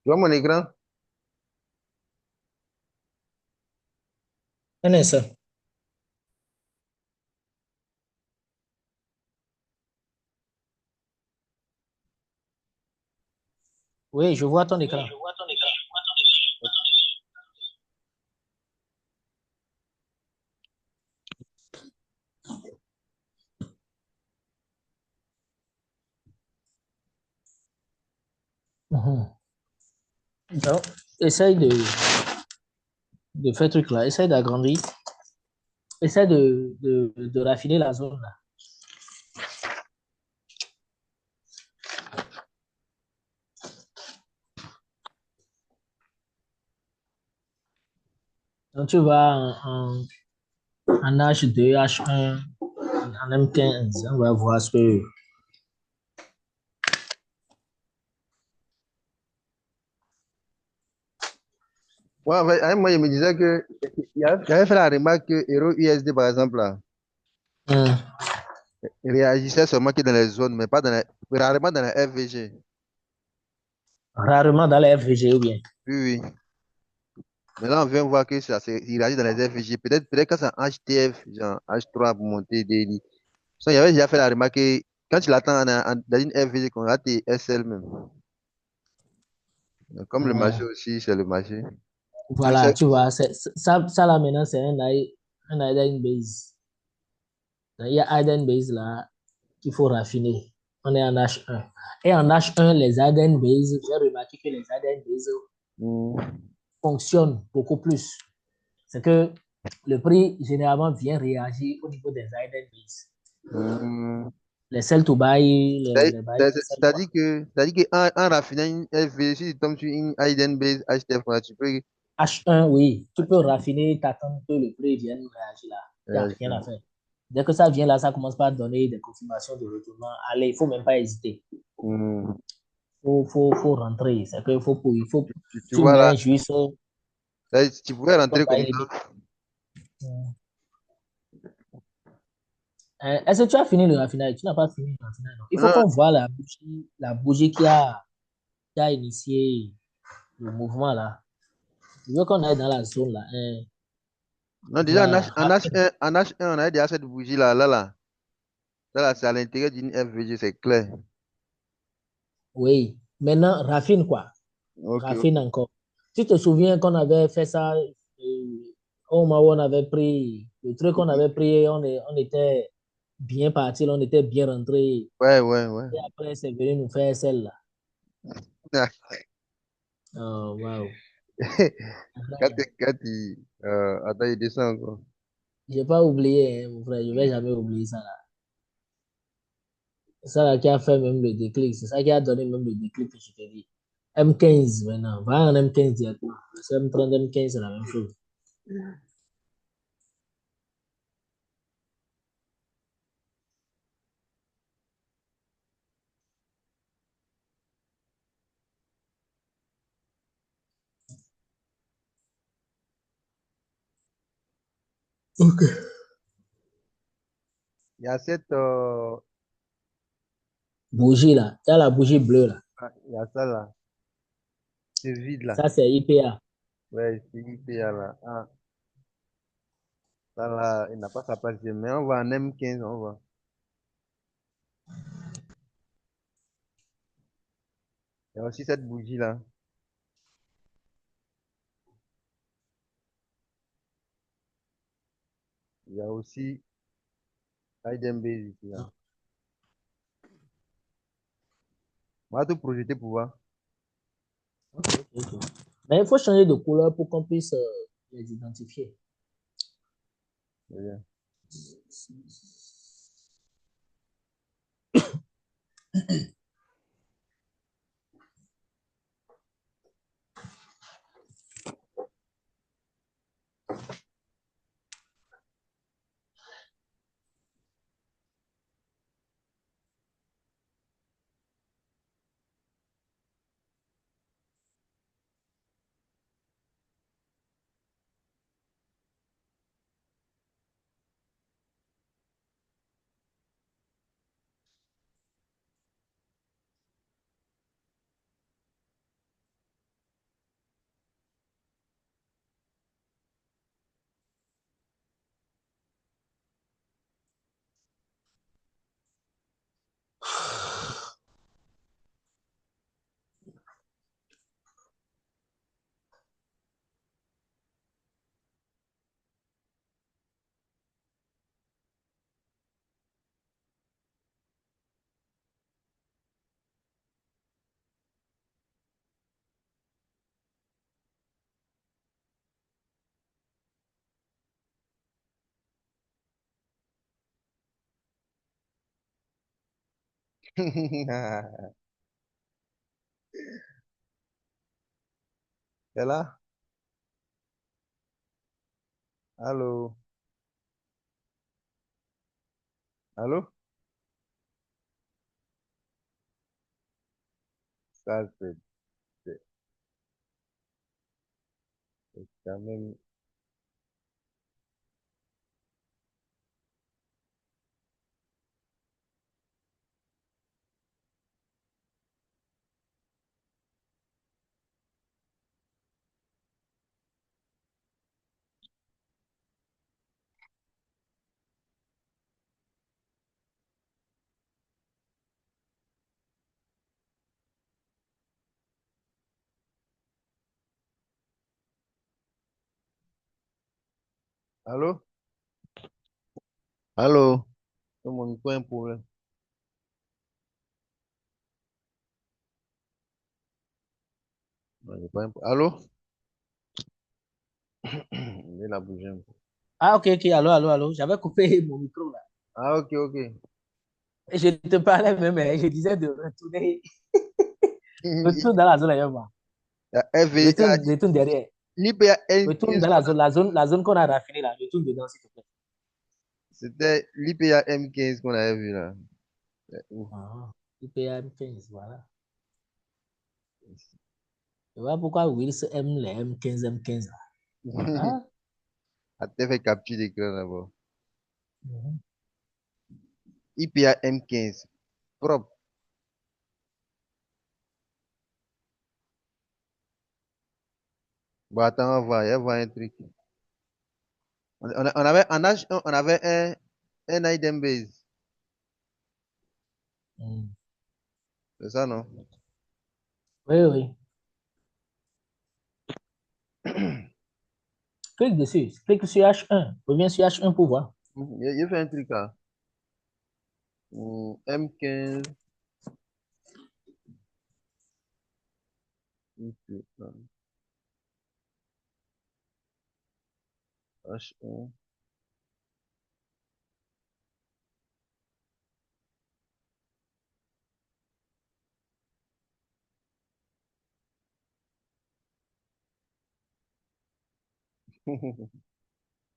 Tu vois mon écran? Un instant. Oui, je vois ton écran. Mhm. Donc, essaye de faire truc là. Essaye d'agrandir. Essaye de raffiner la zone là. Donc, tu vas en H2, H1, en M15. On va voir ce que. Ouais, en fait, hein, moi, je me disais que j'avais fait la remarque que Hero USD, par exemple, là, Hmm. il réagissait seulement que dans les zones, mais pas dans les, rarement dans les FVG. Rarement dans les FVG ou bien. Oui, oui. Mais là, on vient voir que il réagit dans les FVG. Peut-être quand c'est en HTF, genre H3 pour monter des lits. Il y avait déjà fait la remarque que quand tu l'attends dans une FVG, qu'on rate tes SL même. Donc, comme le marché Hmm. aussi, c'est le marché. Je Voilà, sais. tu vois, ça là maintenant, c'est un hidden base. Il y a hidden base là qu'il faut raffiner. On est en H1. Et en H1, les hidden base, j'ai remarqué que les hidden base Hmm. fonctionnent beaucoup plus. C'est que le prix généralement vient réagir au niveau des hidden base. Hmm. Les sell to buy, les buy to sell, quoi. C'est-à-dire qu'en raffinant une FV, si tu tombes sur une Hidden Base HTF, là, tu peux. H1, oui, tu peux raffiner, t'attendre que le prix vienne réagir là. Il n'y a rien à faire. Dès que ça vient là, ça commence par donner des confirmations de retournement. Allez, il ne faut même pas hésiter. Hmm. Faut rentrer. C'est qu'il faut, Tu tu vois mets là, un juice tu pourrais comme rentrer buy comme limit. ça. Est-ce que tu as fini le raffinage? Tu n'as pas fini le raffinage, non? Il faut Non, qu'on voit la bougie qui a initié le mouvement là. Je veux qu'on aille dans la zone là. Hein. non, déjà Voir rapide. En H1, on a déjà cette bougie là, là, c'est à l'intérieur d'une FVG, c'est clair. Oui. Maintenant, raffine quoi. Ok, Raffine ok. encore. Tu te souviens qu'on avait fait ça au moment où on avait pris le truc qu'on avait pris, on était bien parti, on était bien rentré. Ouais, ouais, ouais. Et après, c'est venu nous faire celle-là. Oh, waouh. Quand attends, il descend encore. J'ai pas oublié, hein, mon frère. Je vais jamais oublier ça là. C'est ça là qui a fait même le déclic. C'est ça qui a donné même le déclic que je te dis. M15 maintenant. Va en M15 directement. C'est M30, M15, c'est la même chose. Ok. Il y a cette, Bougie là. Il y a la bougie bleue là. il y a ça là, c'est vide là. Ça, c'est IPA. Ouais, c'est IPA là. Ah, ça là, il n'a pas sa place, mais on va en M15, on va. Il y a aussi cette bougie là. Il y a aussi Hidden Base ici là. On va tout projeter pour voir. Ok, ok, ok. Mais il faut changer de couleur pour qu'on puisse les identifier. C'est bien. C'est là? Allô? Allô? Ça, c'est quand même. Allô? Allô? Mon micro a un problème. Non, j'ai pas un Allô? Il a bougé un peu. Ah, ok, ok, allô, allô, allô. J'avais coupé mon micro là. Ah, ok, ok. Et je te parlais même, hein, je disais de retourner, retourne dans la zone ailleurs, moi. FV, Retourne derrière. l'IPA Retourne M15, dans la zone qu'on a raffinée là. Retourne dedans, s'il te plaît. c'était l'IPA M15 qu'on avait vu là. Ouf. Ah, IPM 15, voilà. Tu vois pourquoi Wills aime les M15, M15 là. Ah, A fait capture d'écran d'abord. mhm. IPA M15, propre. Bon, attends, on va voir un truc. On avait, en H1, on avait un item base. Mm. C'est ça, non? Oui, oui. Clique dessus. Clique sur H1. Reviens sur H1 pour voir. Il fait un truc là. M15. H1.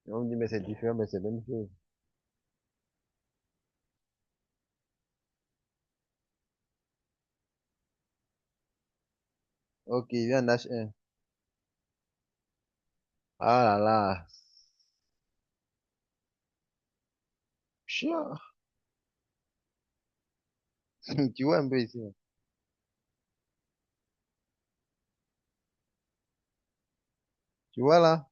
On me dit, mais c'est différent, mais c'est la même chose. Ok, il vient en H1. Ah là là. Chia. Tu vois un peu ici. Tu vois là?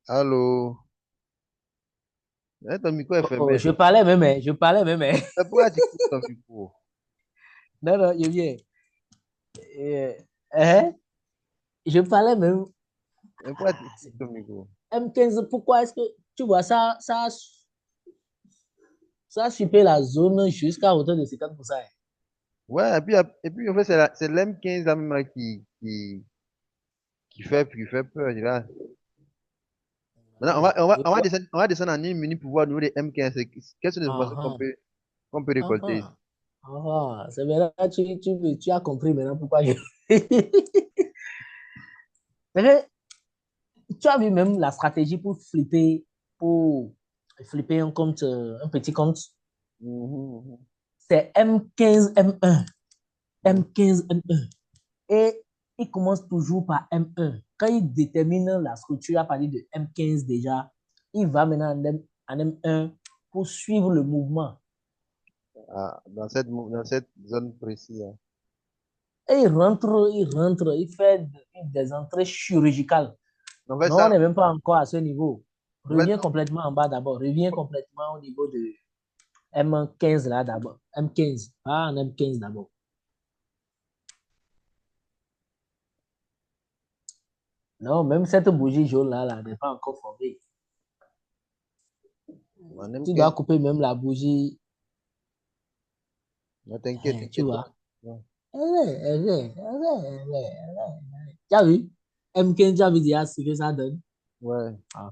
Allô? Ton micro est Oh, oh, fermé. je parlais même, hein, je parlais même, hein. Mais pourquoi tu coupes ton micro? Non, non, je viens. Hein? Je parlais même. Mais pourquoi tu Ah, coupes ton micro? M15, pourquoi est-ce que tu vois ça a chipé la zone jusqu'à hauteur de 50%, hein. Ouais, et puis en fait, c'est l'M15 là même là qui fait peur. Là. Maintenant, Ouais. Et toi? on va descendre en une minute pour voir au niveau des M15. Quelles sont les informations Ah, qu'on peut ah, récolter ici? ah, c'est maintenant, tu as compris maintenant pourquoi je... Mais tu as vu même la stratégie pour flipper un compte, un petit compte. Mhm, C'est M15, M1. mhm, M15, M1. Et il commence toujours par M1. Quand il détermine la structure à partir de M15 déjà, il va maintenant en M1 pour suivre le mouvement. ah, dans cette zone précise. Là. Et il fait des entrées chirurgicales. En fait, Non, on ça, n'est même pas encore à ce niveau. en fait, Reviens complètement en bas d'abord. Reviens complètement au niveau de M15 là d'abord. M15. Ah, en M15 d'abord. Non, même cette bougie jaune là n'est pas encore formée. en Tu dois M15, couper même la bougie. non, t'inquiète, Tu t'inquiète pas. vois. Ouais. Tu as vu? M15, tu as vu déjà ce que ça donne. Ouais. Ah.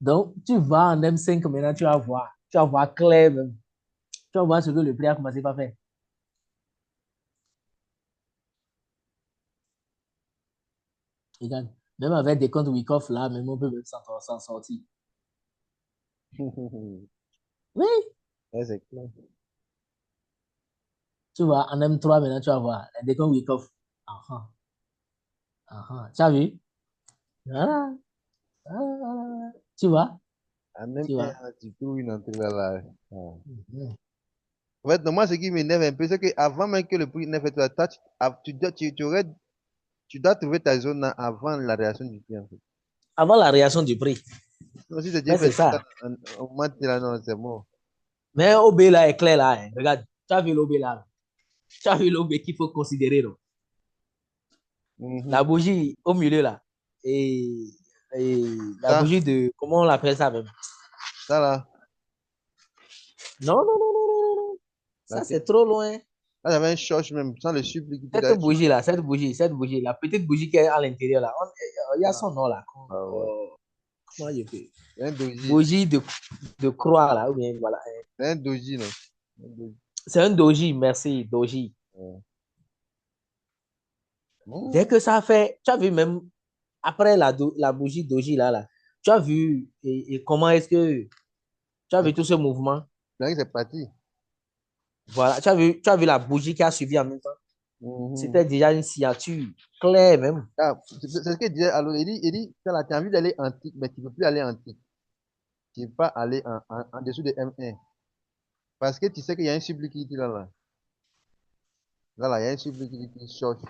Donc, tu vas en M5 maintenant, tu vas voir. Tu vas voir clair même. Tu vas voir ce que le prix a commencé par faire. Regarde, même avec des comptes Wikoff là, même on peut même s'en sortir. Oui, Ouais, c'est clair. tu vois, en M3 maintenant, tu vas voir, des comptes Wikoff. Ah, ah, ah, ah. Tu as vu? Voilà. Ah, tu vois? En même Tu vois? temps, tu trouves une entrée là. Ah. Mhm. En fait, moi, ce qui m'énerve un peu, c'est qu'avant même que le prix neuf et tout, toi, tu dois trouver ta zone là avant la réaction du prix, en fait. Avant la réaction du prix. Donc, si c'est Dieu Mais fait c'est tout ça, ça. au moins, tu es là, non, c'est mort. Mais OB là est clair là, hein. Regarde, tu as vu l'OB là. Tu as vu l'OB qu'il faut considérer. Donc. La Mhm. bougie au milieu là. Et, et la Ça, bougie de. Comment on l'appelle ça même? ça là, Non, non, non, non, non, non. Ça, laquelle? c'est trop loin. Là, j'avais un short même, sans le supplique, tu dois Cette bougie, la petite bougie qui est à l'intérieur là. Il y a son nom là. Ah ouais. Comment je peux? C'est un doji. Bougie de croix là. Ou bien, voilà. C'est un doji, non? Un doji. C'est un doji, merci, doji. Ouais. Dès Mmh. que ça fait, tu as vu même après la bougie doji là, tu as vu et comment est-ce que tu as C'est vu tout ce mouvement? c'est parti. Voilà, tu as vu la bougie qui a suivi en même temps. Mhm. C'était déjà une signature claire même. Ah, c'est ce qu'il disait. Alors, il dit, tu as envie d'aller antique, mais tu ne peux plus aller antique. Tu ne peux pas aller en dessous de M1. Parce que tu sais qu'il y a un supplique qui dit là, là. Là, là, il y a un supplique qui dit short.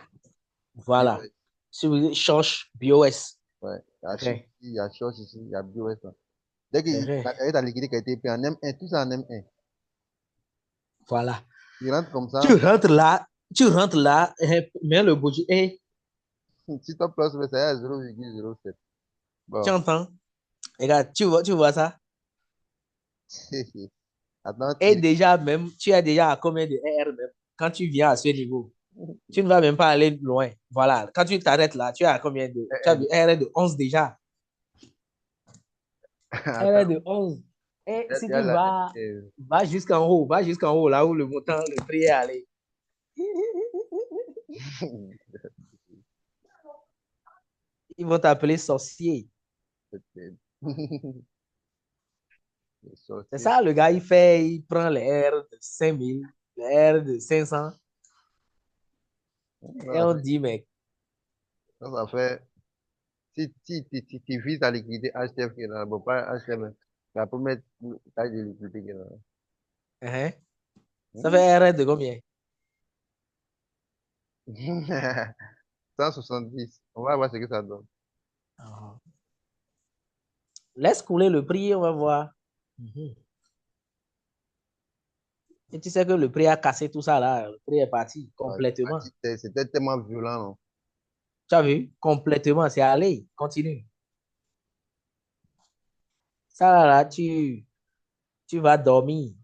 Voilà. BOS. Si vous cherchez BOS. Ouais. Il y a Uh-huh. supplique, il y a short ici, il y a BOS là. Dès qu'il Uh-huh. y a ta liquidité qui a été payée en M1, tout ça en M1. Voilà. Tu rentres comme Tu ça, rentres là, tu rentres là, mais le bougie, si ton plus, c'est à 0,07. tu Bon. entends? Regarde, tu vois ça? Attends, Et déjà même, tu es déjà à combien de R même quand tu viens à ce niveau? Tu ne vas même pas aller loin. Voilà. Quand tu t'arrêtes là, tu es à combien de. Tu as vu R de 11 déjà. R attends, de 11. Et si il y a tu la vas, va jusqu'en haut, là où le montant, le prix est allé. Ils vont t'appeler sorcier. Le C'est sorcier. ça, le gars, il prend les R de 5 000, les R de 500, et Ça on fait, dit, mais, ça fait, si tu vises ta liquidité HTF qui est là, bon, pas HTF, mais la première taille de liquidité qui est là. hein, ça Hmm. fait R de combien? 170. On va voir ce que ça donne. Ah. Laisse couler le prix, on va voir. Mhm. Et tu sais que le prix a cassé tout ça là, le prix est parti Ouais, complètement. c'était tellement violent, non? Tu as vu? Complètement, c'est allé, continue. Ça là, tu vas dormir,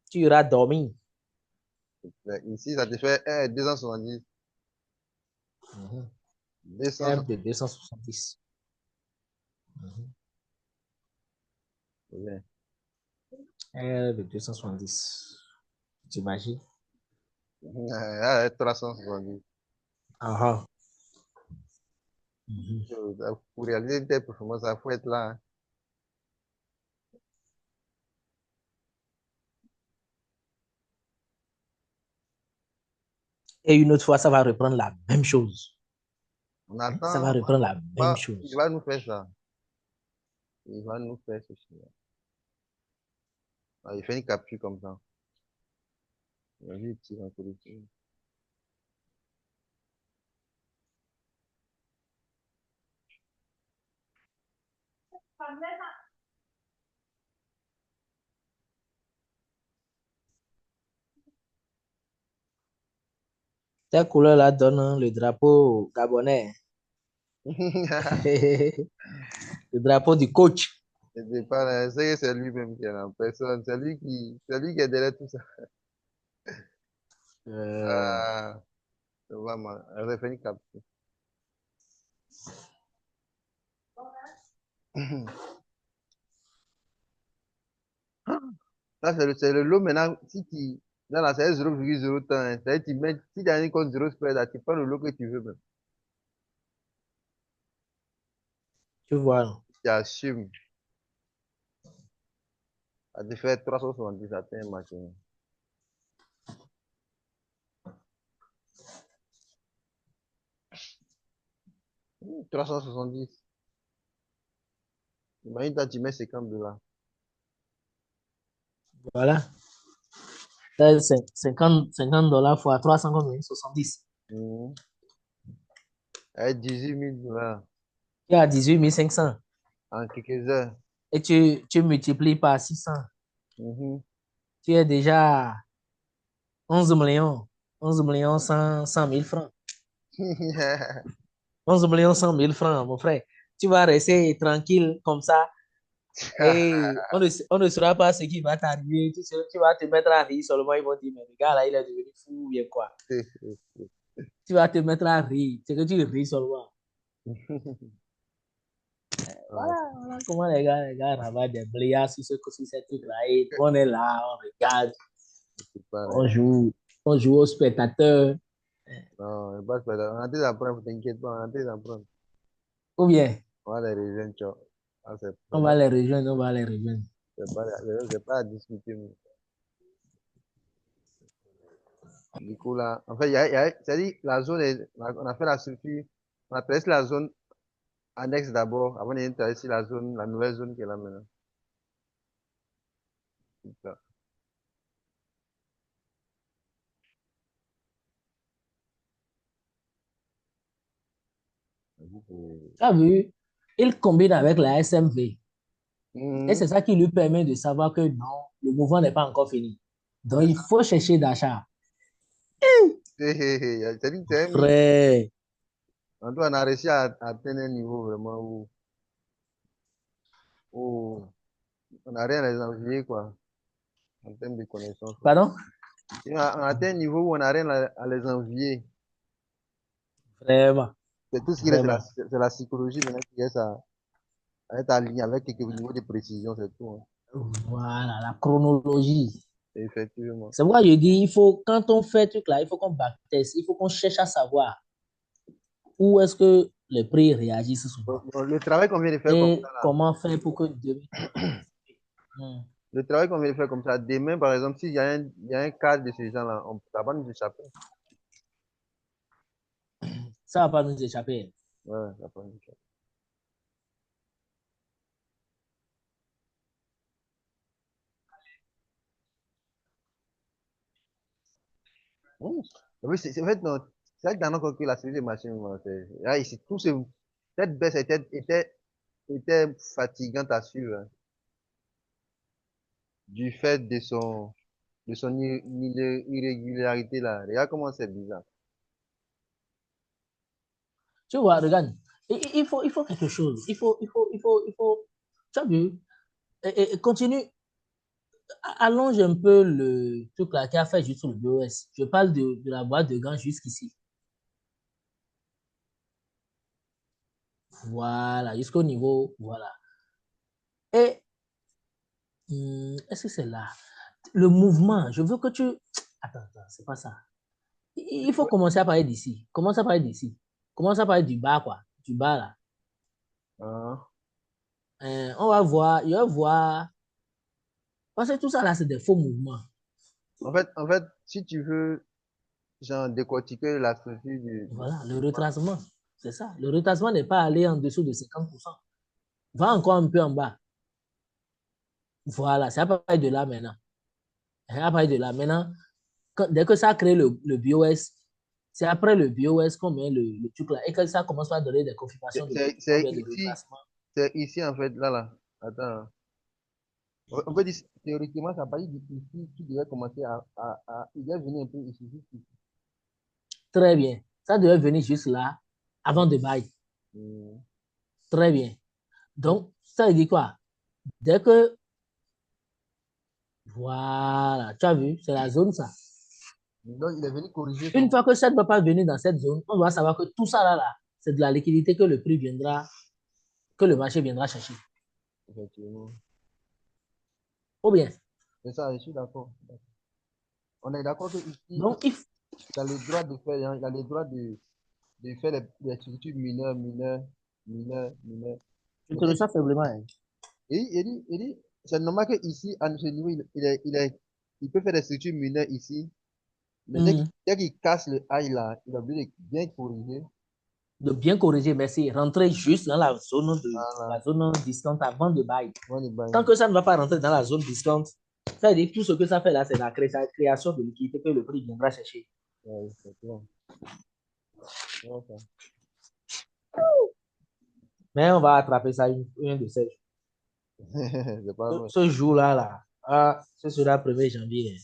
tu iras dormir. Mais ici, ça te fait 270. Mhm. R 270. de 270. Mhm. Ouais. R de 270. T'imagines? Ah, 370. Ah, ah. Mhm. Pour réaliser une telle performance, il faut être là. Et une autre fois, ça va reprendre la même chose. On Hein? Ça va attend, reprendre la même il chose. va nous faire ça. Il va nous faire ceci. Ah, il fait une capture comme ça. Vas-y, il tire en collectif. Cette couleur-là donne le drapeau gabonais. Le drapeau du coach. C'est pas là, c'est que c'est lui-même qui est là en personne. C'est lui qui est derrière tout ça. Euh, Ah, vraiment, elle a fait une capture. Là, c'est le lot maintenant. Si tu, là, c'est 0,0 temps. Hein. C'est-à-dire, tu mets, si tu as un compte 0 spread, là, tu prends le lot que tu veux. Même. Tu vois, non? Tu assumes. À te faire 370 à un match. Hein. 370. Imagine, toi, tu mets 50 $. Voilà. C'est 50 $ fois 300 combien? 70. Mhm. Avec 18 000 $. Tu es à 18 500. En quelques heures. Et tu multiplies par 600. Mhm. Tu es déjà à 11 millions. 11 millions 100 000 francs. 11 millions 100 000 francs, mon frère. Tu vas rester tranquille comme ça. Et on ne saura pas ce qui va t'arriver. Tu vas te mettre à rire seulement. Ils vont dire, mais le gars là, il est devenu fou ou bien quoi. Tu vas te mettre à rire. C'est que tu ris seulement. Ah, Voilà comment les gars rabattent des bléards sur ces trucs-là. Et on est là, on regarde, c'est pas on vrai. joue, on joue aux spectateurs. Non, on a des empreintes, t'inquiète pas, on a des empreintes. Ou bien, On va les rejoindre, ciao. Ah, on va les rejoindre, on va les rejoindre. c'est pas à discuter. Mais. Du coup, là, en fait, c'est-à-dire, la zone est, on a fait la structure, on a traversé la zone annexe d'abord, avant de traverser la zone, la nouvelle zone qui est là maintenant. C'est ça. Tu as vu, il combine avec la SMV. Et Mhm. c'est ça qui lui permet de savoir que non, le mouvement n'est pas encore fini. Donc, C'est il ça. faut chercher d'achat. C'est-à-dire, c'est un mythe. Frère, On a réussi à atteindre un niveau vraiment où on n'a rien à les envier, quoi, en termes de connaissances. Quoi. pardon? Et on a atteint un niveau où on n'a rien à les envier. Vraiment, C'est tout ce qui reste, vraiment. c'est la psychologie maintenant qui reste à être aligné avec quelques niveaux de précision, c'est tout. Hein. Voilà, la chronologie. Effectivement. C'est pourquoi je dis, il faut, quand on fait truc là, il faut qu'on backteste, il faut qu'on cherche à savoir où est-ce que les prix réagissent souvent Donc, le travail qu'on vient de faire comme ça, et là, comment faire pour que demain. le travail qu'on vient de faire comme ça, demain, par exemple, s'il y a il y a un cadre de ces gens-là, ça va nous échapper. Ça ne va pas nous échapper. Ouais, ça va nous échapper. Mmh. Oui, en fait, non, c'est vrai que dans notre cas, la série de machines, moi, là, ici, cette baisse était fatigante à suivre, hein, du fait de son irrégularité, là. Regarde comment c'est bizarre. Tu vois, regarde, il faut quelque chose. Il faut. Tu as vu? Continue, allonge un peu le truc là qui a fait juste sur le BOS. Je parle de la boîte de gants jusqu'ici. Voilà, jusqu'au niveau, voilà. Et est-ce que c'est là? Le mouvement, je veux que tu. Attends, c'est pas ça. Il faut commencer à parler d'ici. Commence à parler d'ici. Commence à parler du bas, quoi. Du bas, là. Hein. On va voir, il va voir. Parce que tout ça, là, c'est des faux mouvements. En fait, si tu veux, genre, décortiquer la structure du Voilà, le mouvement, retracement. C'est ça. Le retracement n'est pas allé en dessous de 50%. Va encore un peu en bas. Voilà, c'est à partir de là maintenant. C'est à partir de là maintenant. Dès que ça a créé le BOS, c'est après le BOS qu'on met le truc là. Et que ça commence à donner des confirmations de mouvement, de retracement. c'est ici, en fait, là, là. Attends. Hein. On peut dire, théoriquement, ça partit d'ici, tu devais commencer il devait venir un peu ici, ici. Très bien. Ça devait venir juste là, avant de bail. Hmm. Très bien. Donc, ça veut dire quoi? Dès que, voilà, tu as vu, c'est la zone ça. Donc, il est venu corriger Une son. fois que ça ne va pas venir dans cette zone, on doit savoir que tout ça là, c'est de la liquidité que le prix viendra, que le marché viendra chercher. Effectivement. Ou bien. C'est ça, je suis d'accord. On est d'accord que ici, Donc, il il a le droit de faire, hein, il a le droit de faire les structures mineures, mineures, mineures, mineures. je te Mais reçois faiblement, hein. il dit, c'est normal qu'ici, à ce niveau, il peut faire des structures mineures ici, mais Mhm. dès qu'il casse le ail là, il a obligé de bien corriger. De bien corriger, merci. Rentrer juste dans Voilà, la zone distante avant de bail. on est bien. Tant que ça ne va pas rentrer dans la zone distante, ça veut dire que tout ce que ça fait là, c'est la création de liquidité que le prix viendra chercher. Ouais, c'est clair. Ouais, ça. Mais on va attraper ça une de ces jours. C'est pas vrai. Ce jour-là, là, ah, ce sera le 1er janvier.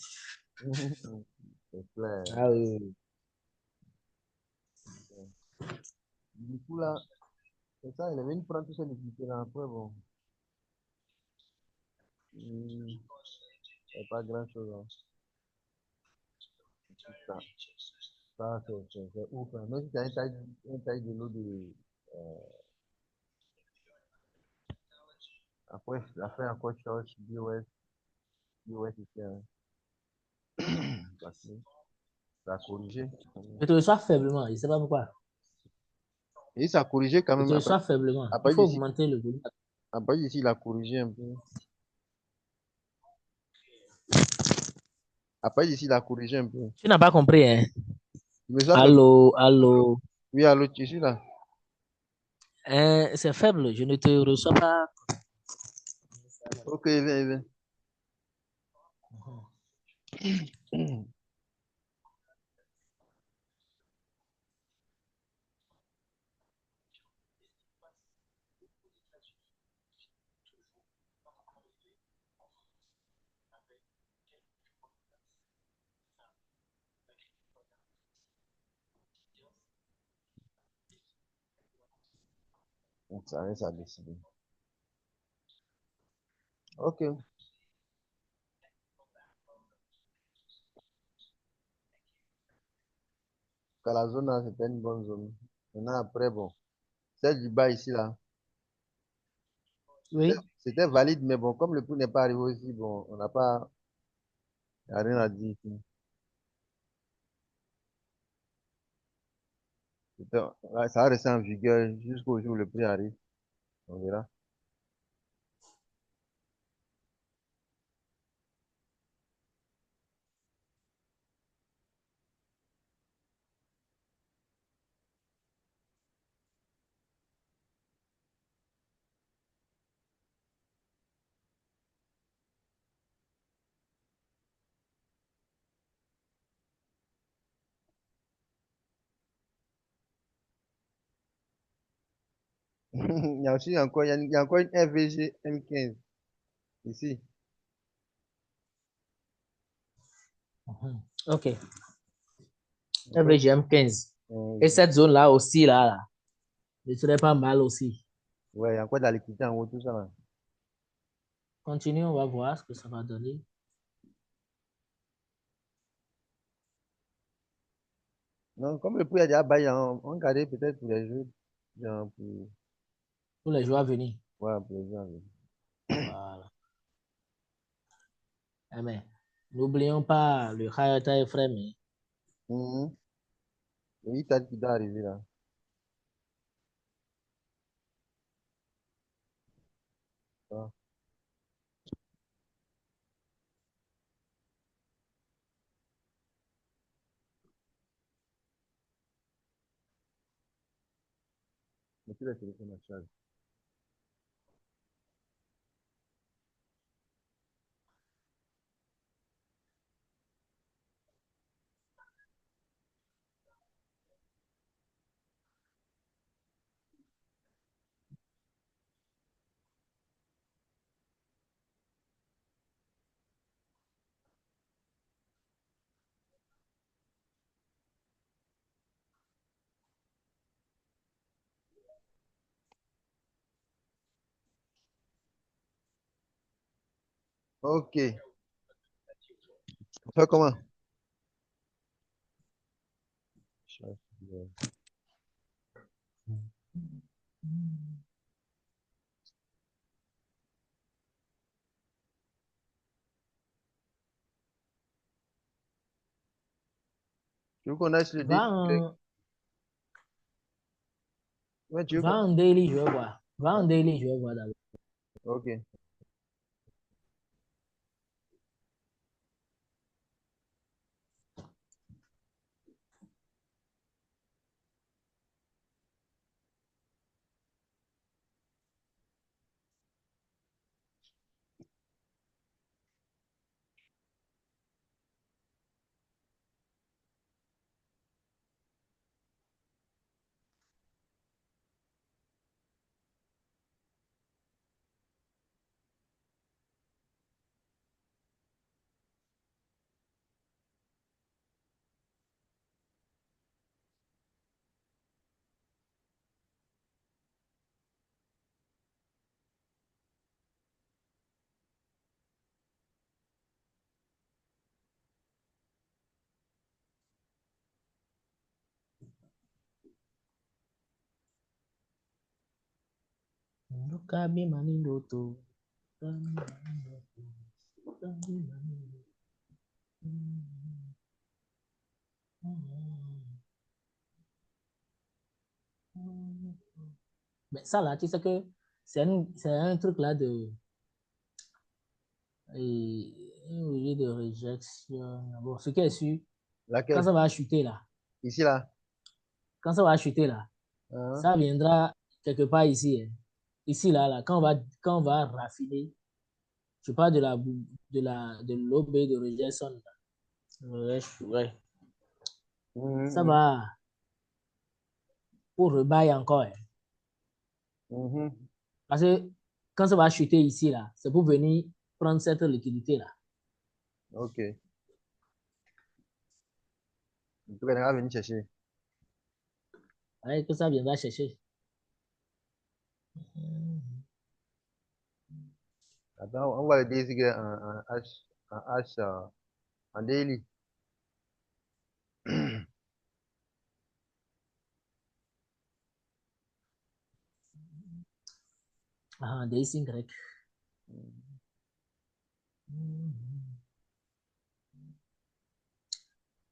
C'est clair. Ah oui. Du coup, là, c'est ça, il est venu prendre tout ça liquidités là. Après, bon, c'est pas grand-chose, hein. Ça, c'est ouf, hein. Même si tu as une taille de l'eau euh, après encore charge, BOS ici, hein. Parce que ça a corrigé. Je te reçois faiblement, je ne sais pas pourquoi. Et ça a corrigé quand Je même. te reçois faiblement. Il Après faut d'ici, augmenter le volume. après d'ici, il a corrigé un peu. Après d'ici, il a corrigé un peu. Tu n'as pas compris, hein? Je me sens faible. Allô, allô. Oui, allô, tu suis là. C'est faible, je ne te reçois pas. Ok, viens, viens. Donc, ça reste à décider. Ok. Quand la zone là, c'était une bonne zone. Maintenant, après, bon, celle du bas ici, là, Oui. c'était valide, mais bon, comme le prix n'est pas arrivé aussi, bon, on n'a pas, y a rien à dire ici. Ouais, ça va rester en vigueur jusqu'au jour où le prix arrive. On verra. Il y a aussi encore, il y a encore une FVG M15 ici. Mhm. OK. Encore, FVGM 15. Et euh, cette zone-là aussi, là, ne serait pas mal aussi. ouais, il y a encore de la liquidité en haut, tout ça là. Continue, on va voir ce que ça va donner. Non, comme le prix a déjà baillé, on gardait peut-être pour les jeux, genre Pour les jours à venir. ouais, pour les jeux. Voilà. Eh ben, n'oublions pas le Hayata Ephraim, hein. Mhm. Oui, t'as qui doit arriver là. Ah, mais tu laisses le téléphone à charge. Ok. On fait comment? Charge. Tu veux qu'on aille sur le Va Daily Direct? en, Ouais, tu veux va qu'on... en daily, je vais voir. Va en daily, je vais voir d'abord. Ok. Kabi Maniloto. Kabi Maniloto. Kabi Maniloto. Mais ça là, tu sais que c'est un truc là de, un objet de réjection. Bon, ce qui est sûr, quand Laquelle? ça va chuter là, Ici, là. quand ça va chuter là, Hein? ça viendra quelque part ici, hein. Ici là, quand on va raffiner, je parle de l'objet de réjection là. Ouais, ouais. Ça Mhm, va pour rebailler encore, hein. mhm. Parce que quand ça va chuter ici là, c'est pour venir prendre cette liquidité là. Ok. En tout cas, on va venir chercher. Ouais, que ça viendra chercher. Attends, on va le désigner en H, en daily. Ah, des signes grecs.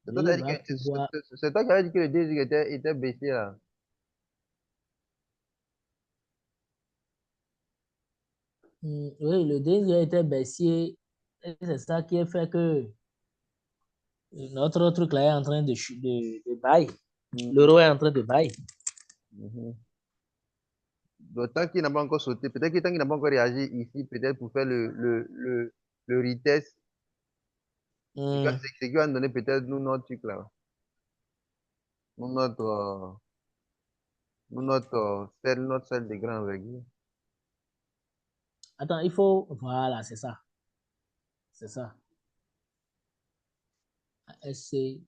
C'est toi qui Il as dit va que, pouvoir. c'est toi qui as dit que le désir était baissé, là. Oui, le désir était baissier. Et c'est ça qui a fait que notre truc là est en train de bailler. Mhm, L'euro est en train de bailler. mhm. Donc, tant qu'il n'a pas encore sauté, peut-être que tant qu'il n'a pas encore réagi ici, peut-être pour faire le retest, Hmm. c'est qui va nous donner peut-être nous notre truc là. Nous notre, notre selle de grand envergure. Attends, il faut. Voilà, c'est ça. C'est ça. SC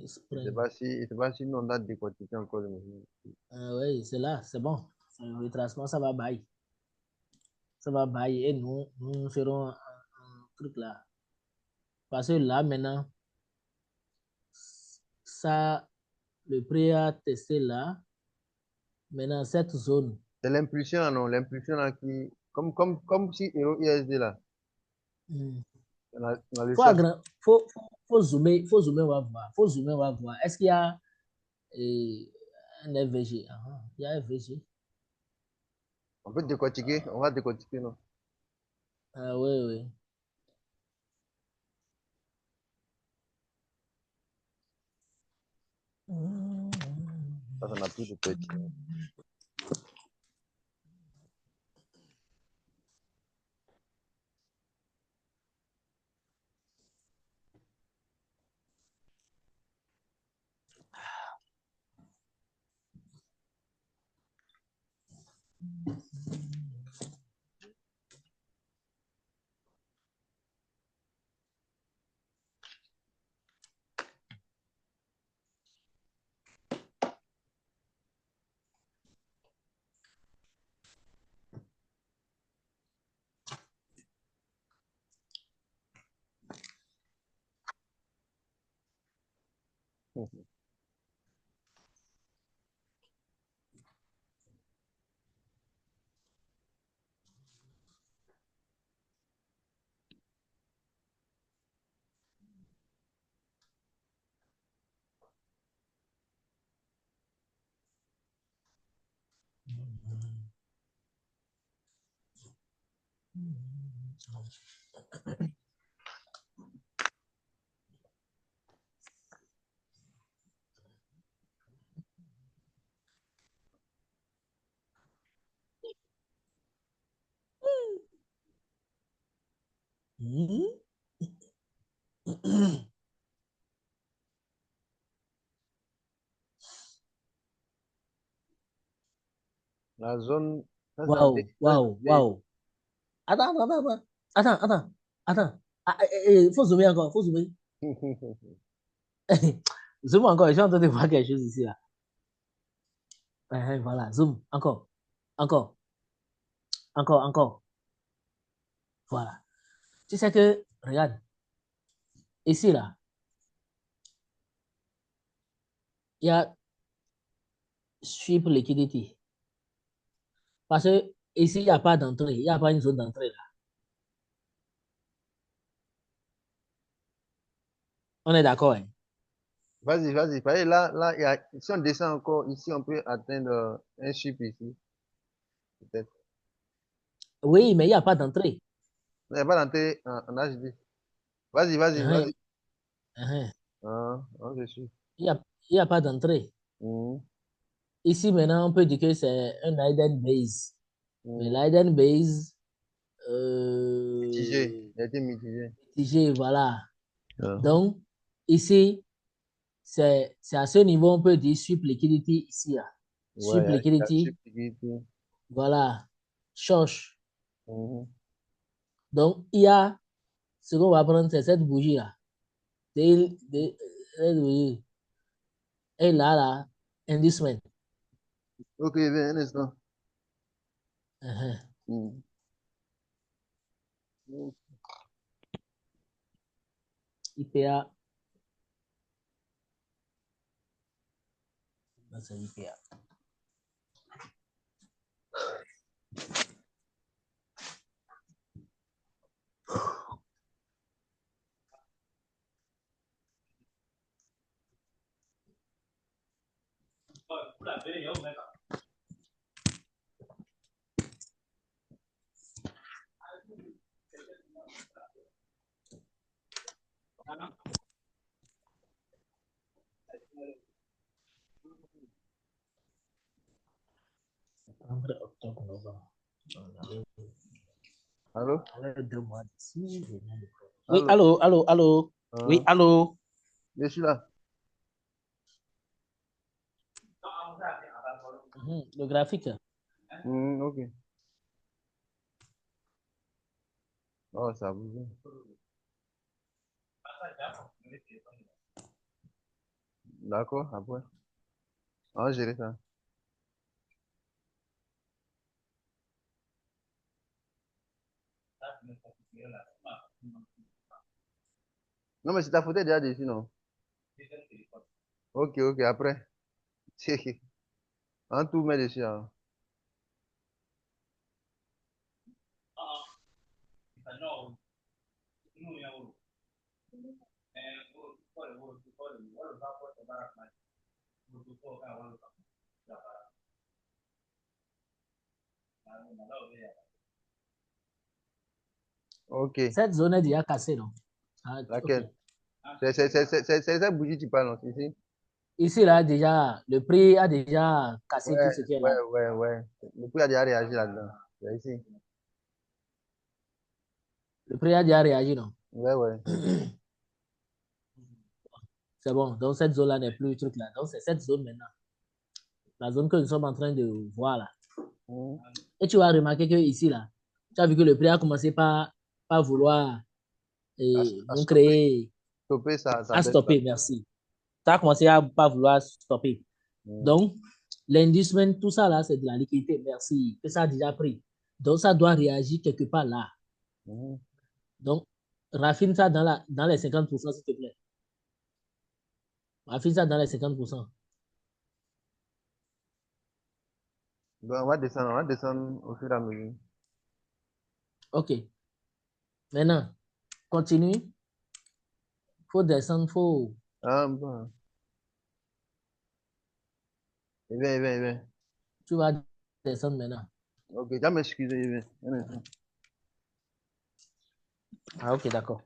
Spring. Je sais pas si nous on a décortiqué encore le mouvement. Oui, c'est là, c'est bon. Le retracement, ça va bailler. Ça va bailler. Et nous ferons un truc là. Parce que là, maintenant, ça, le prix à tester là. Maintenant, cette zone. C'est l'impulsion là, non? L'impulsion là qui, comme si Euro USD là, Hmm. on a le Faut, choix. aggra- faut zoomer, on va voir. Faut zoomer, on va voir. Est-ce qu'il y a un FVG? Ah, il y a un FVG. On peut décortiquer, on va décortiquer, non? Ah, oui, oui. Ça, ça n'a plus de petit. La zone, ça c'est en Waouh, waouh, waouh. Attends, attends, attends. Attends, attends, attends. Ah, faut zoomer encore, faut zoomer. Zoom encore, je suis en train de voir quelque chose ici, là. Voilà, zoom, encore, encore, encore, encore. Voilà. Tu sais que, regarde, ici, là, il y a sweep liquidity. Parce que ici, il n'y a pas d'entrée, il n'y a pas une zone d'entrée, là. On est d'accord, hein? Vas-y, vas-y. Là, si on descend encore, ici, on peut atteindre un chip ici, peut-être. Oui, mais il n'y a pas d'entrée. Il n'y a pas d'entrée en HD. Vas-y, vas-y, Hein, vas-y. hein. Je suis. Il n'y a, il y a pas d'entrée. Mhm, Ici, maintenant, on peut dire que c'est un hidden base. Mais mhm. l'hidden base, Mitigé. Il a été mitigé. mitigé, voilà. Ah. Donc, ici, c'est à ce niveau, on peut dire sweep liquidity ici, là. Ouais, Sweep il y a liquidity, chip liquidité. voilà. Short. Mhm. Donc, il y a, ce qu'on va prendre, c'est cette bougie-là. Cette bougie. Et là, inducement. Ok, viens un instant. Uh-huh. Mhm. Mhm. IPA, c'est IPA. Septembre, octobre, novembre. Allô? On a 2 mois d'ici. Oui, Allô? allô, allô, allô. Oui, Ah, allô. je suis là. Le graphique. Mhm, ok. Oh, ça a bougé. D'accord, après. On va gérer ça. Non, mais c'est ta photo est déjà dessus, non? Ok, ok, après. On tout met dessus, hein. Ok. Cette zone est déjà cassée, non? Ah, ok. Laquelle? C'est cette bougie qui parle, non? Ici? Ici, là, déjà, le prix a déjà cassé tout Ouais, ce qui est ouais, là. ouais, ouais. Le prix a déjà réagi là-dedans. C'est ici. Le prix a déjà réagi, non? Ouais, ouais, c'est ici. C'est bon. Donc, cette zone-là n'est plus le truc là. Donc, c'est cette zone maintenant. La zone que nous sommes en train de voir là. Mhm. Et tu vas remarquer que ici, là, tu as vu que le prix a commencé par vouloir À nous stopper, créer, stopper, ça à baisse pas. stopper, merci. Ça a commencé à pas vouloir stopper. Mhm. Donc, l'inducement, tout ça là, c'est de la liquidité, merci, que ça a déjà pris. Donc, ça doit réagir quelque part là. Mhm. Donc, raffine ça dans les 50%, s'il te plaît. Raffine ça dans les 50%. Donc, on va descendre au fur et à mesure. OK. Maintenant, continue. Faut descendre, faut. Ah, bon. Eh bien, eh bien, eh bien. Tu vas descendre maintenant. Ok, tu vas m'excuser. Un instant. Ah, ok, d'accord.